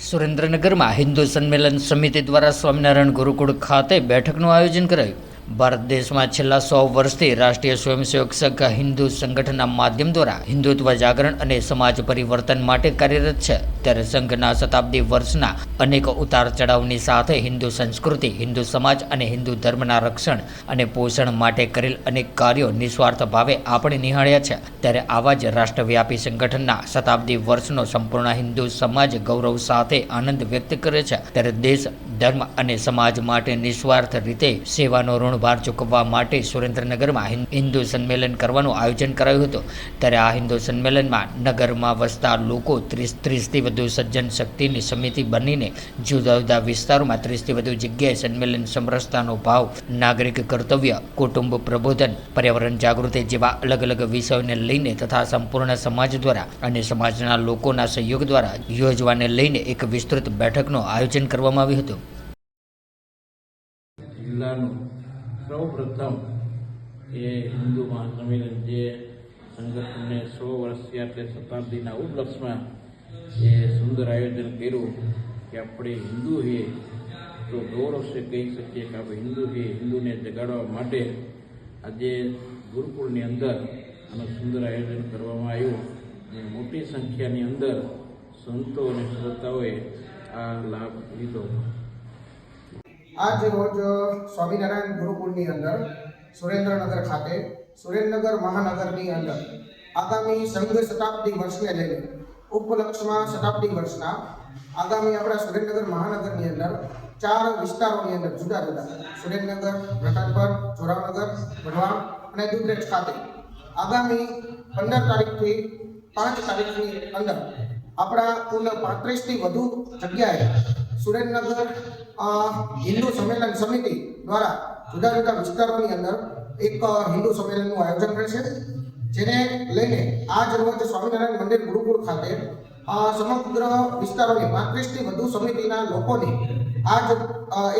સુરેન્દ્રનગરમાં હિન્દુ સંમેલન સમિતિ દ્વારા સ્વામિનારાયણ ગુરુકુળ ખાતે બેઠકનું આયોજન કરાયું. ભારત દેશમાં છેલ્લા 100 વર્ષથી રાષ્ટ્રીય સ્વયંસેવક સંઘ હિન્દુ સંગઠનના માધ્યમ દ્વારા હિન્દુત્વ જાગરણ અને સમાજ પરિવર્તન માટે કાર્યરત છે. ત્યારે સંઘના શતાબ્દી વર્ષના અનેક ઉતાર ચઢાવની સાથે હિન્દુ સંસ્કૃતિ, હિન્દુ સમાજ અને હિન્દુ ધર્મના રક્ષણ અને પોષણ માટે કરેલ અનેક કાર્યો નિસ્વાર્થ ભાવે આપણે નિહાળ્યા છે. ત્યારે આવા જ રાષ્ટ્રવ્યાપી સંગઠનના શતાબ્દી વર્ષનો સંપૂર્ણ હિન્દુ સમાજ ગૌરવ સાથે આનંદ વ્યક્ત કરે છે. ત્યારે દેશ, ધર્મ અને સમાજ માટે નિસ્વાર્થ રીતે સેવાનો ઋણભાર ચૂકવવા માટે સુરેન્દ્રનગરમાં હિન્દુ સંમેલન કરવાનું આયોજન કરાયું હતું. ત્યારે આ હિન્દુ સંમેલનમાં નગરમાં વસતા લોકો 30થી વધુ સજ્જન શક્તિની સમિતિ બનીને જુદા જુદા વિસ્તારોમાં 30થી વધુ જગ્યાએ સંમેલન સમરસતાનો ભાવ, નાગરિક કર્તવ્ય, કુટુંબ પ્રબોધન, પર્યાવરણ જાગૃતિ જેવા અલગ અલગ વિષયોને લઈને તથા સંપૂર્ણ સમાજ દ્વારા અને સમાજના લોકોના સહયોગ દ્વારા યોજવાને લઈને એક વિસ્તૃત બેઠકનું આયોજન કરવામાં આવ્યું હતું. જિલ્લાનું સૌપ્રથમ એ હિન્દુ મહાસંમેલન જે સંગઠનને 100 વર્ષ થયા એટલે શતાબ્દીના ઉપલક્ષમાં એ સુંદર આયોજન કર્યું કે આપણે હિન્દુ છીએ તો ગૌરવ છે કહી શકીએ કે આપણે હિન્દુ છીએ. હિન્દુને જગાડવા માટે આજે ગુરુકુળની અંદર આનું સુંદર આયોજન કરવામાં આવ્યું અને મોટી સંખ્યાની અંદર સંતો અને શ્રોતાઓએ આ લાભ લીધો. આજ રોજ સ્વામિનારાયણ ગુરુકુળની અંદર સુરેન્દ્રનગર ખાતે સુરેન્દ્રનગર મહાનગરની અંદર આગામી સંઘ શતાબ્દી વર્ષને લઈને ઉપલક્ષમાં શતાબ્દી વર્ષના આગામી આપણા સુરેન્દ્રનગર મહાનગરની અંદર 4 વિસ્તારોની અંદર જુદા જુદા સુરેન્દ્રનગર, પ્રતાપગઢ, જોરાવનગર, વઢવાણ અને દુધરેજ ખાતે આગામી 15 તારીખથી 5 તારીખની અંદર આપણા કુલ 35થી વધુ જગ્યાએ સુરેન્દ્રનગર હિન્દુ સંમેલન સમિતિ દ્વારા જુદા જુદા વિસ્તારોની અંદર એક હિન્દુ સંમેલનનું આયોજન રહેશે. જેને લઈને આજ રોજ સ્વામિનારાયણ મંદિર ગુરુકુળ ખાતે સમગ્ર વિસ્તારોની 35થી વધુ સમિતિના લોકોની આજ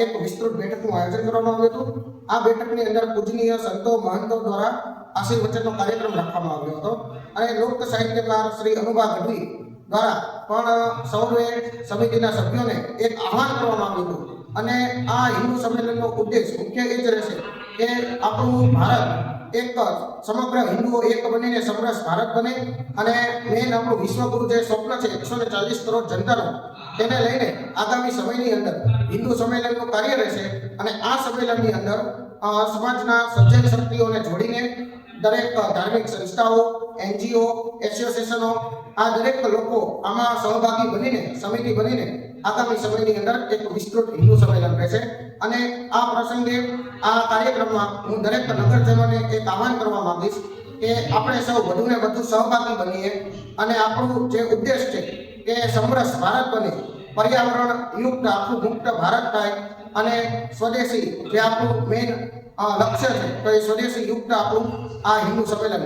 એક વિસ્તૃત બેઠકનું આયોજન કરવામાં આવ્યું હતું. આ બેઠકની અંદર પૂજનીય સંતો, મહંતો દ્વારા આશીર્વચનનો કાર્યક્રમ રાખવામાં આવ્યો હતો અને લોક સાહિત્યકાર શ્રી અનુભા ગઢવી દ્વારા પણ સૌએ સમિતિના સભ્યોને એક આહ્વાન કરવામાં આવ્યું હતું. અને આ હિન્દુ સંમેલનનો ઉદ્દેશ મુખ્ય એ જ રહેશે કે આપણું ભારત એક સમગ્ર હિન્દુઓ એક બનીને સમરસ ભારત બને અને મેન આપણું વિશ્વગુરુ જે સ્વપ્ન છે 140 કરોડ જનતાનું, તેને લઈને આગામી સમયની અંદર હિન્દુ સંમેલનનું કાર્ય રહેશે. અને આ સંમેલનની અંદર સમાજના સજ્જન શક્તિઓને જોડીને દરેક ધાર્મિક સંસ્થાઓ, NGO, એસોસિએશનો, આ દરેક લોકો આમાં સહભાગી બનીને સમિતિ બનીને આગામી સમયની અંદર એક વિસ્તૃત હિન્દુ સંમેલન રહેશે. અને આ પ્રસંગે આ કાર્યક્રમમાં હું દરેક નગરજનોને એક આહ્વાન કરવા માંગીશ કે આપણે સૌ વધુને વધુ સહભાગી બનીએ અને આપણું જે ઉદ્દેશ છે કે સમરસ ભારત બને, પર્યાવરણ યુક્ત આખું મુક્ત ભારત થાય અને સ્વદેશી જે આપણું મેઇન લક્ષ્ય છે તો એ સ્વદેશી યુક્ત આપણું આ હિન્દુ સંમેલન